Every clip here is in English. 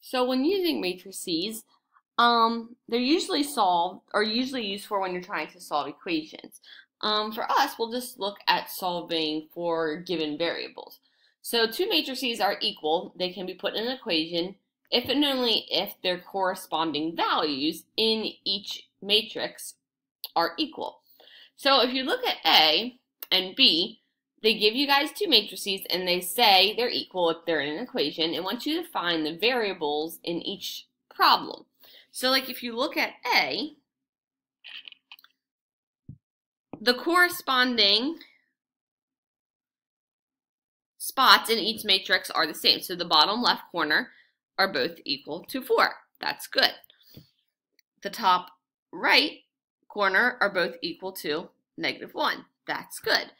So when using matrices, they're usually usually used for when you're trying to solve equations. For us, we'll just look at solving for given variables. So two matrices are equal. They can be put in an equation if and only if their corresponding values in each matrix are equal. So if you look at A and B, they give you guys two matrices and they say they're equal if they're in an equation and want you to find the variables in each problem. So like if you look at A, the corresponding spots in each matrix are the same. So the bottom left corner are both equal to 4. That's good. The top right corner are both equal to -1. That's good.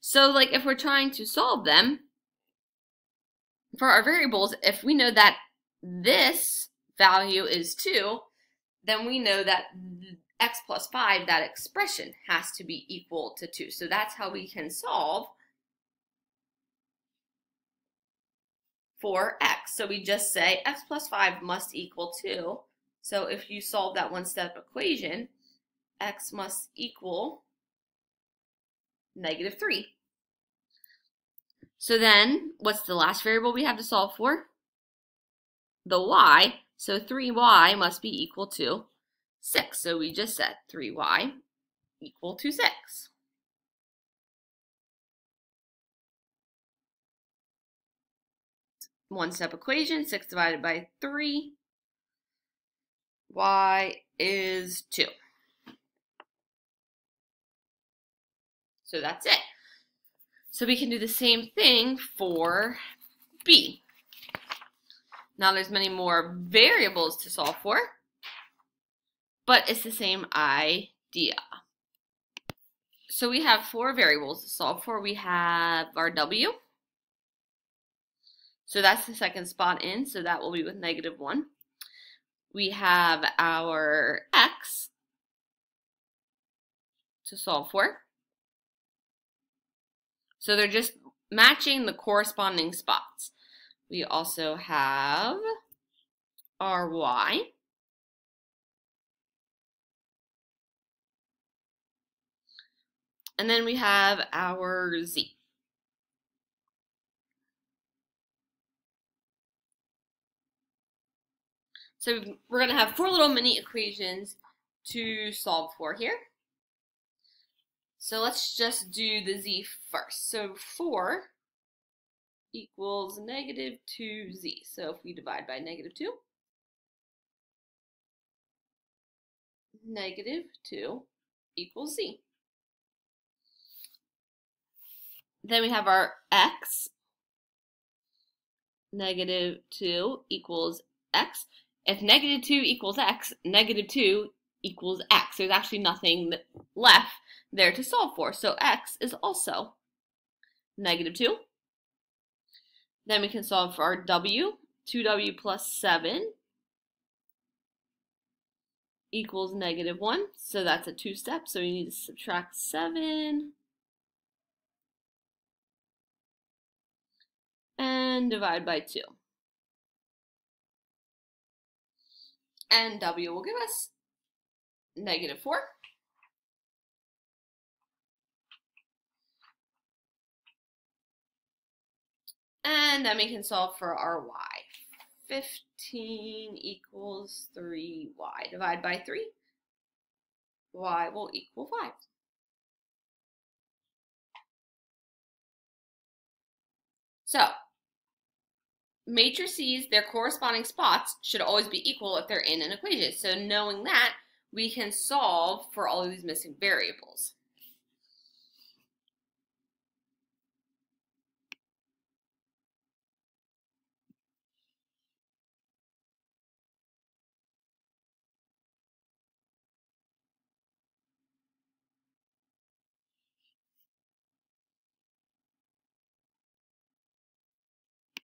So like if we're trying to solve them for our variables, if we know that this value is 2, then we know that x plus 5, that expression, has to be equal to 2. So that's how we can solve for x. So we just say x plus 5 must equal 2. So if you solve that one-step equation, x must equal -3. So then, what's the last variable we have to solve for? The y. So 3y must be equal to 6. So we just said 3y equal to 6. One-step equation, 6 divided by 3, y is 2. So that's it. So we can do the same thing for B. Now there's many more variables to solve for, but it's the same idea. So we have 4 variables to solve for. We have our W. So that's the second spot in, so that will be with -1. We have our X to solve for. So they're just matching the corresponding spots. We also have our Y. And then we have our Z. So we're going to have 4 little mini equations to solve for here. So let's just do the Z first. So 4 equals -2Z. So if we divide by -2, -2 equals Z. Then we have our X. -2 equals X. If -2 equals X, -2 equals X. There's actually nothing left there to solve for. So X is also -2. Then we can solve for our W. 2W plus 7 equals -1. So that's a 2-step. So we need to subtract 7 and divide by 2. And W will give us -4. And then we can solve for our Y. 15 equals 3y. Divide by 3. Y will equal 5. So, matrices, their corresponding spots, should always be equal if they're in an equation. So knowing that, we can solve for all of these missing variables.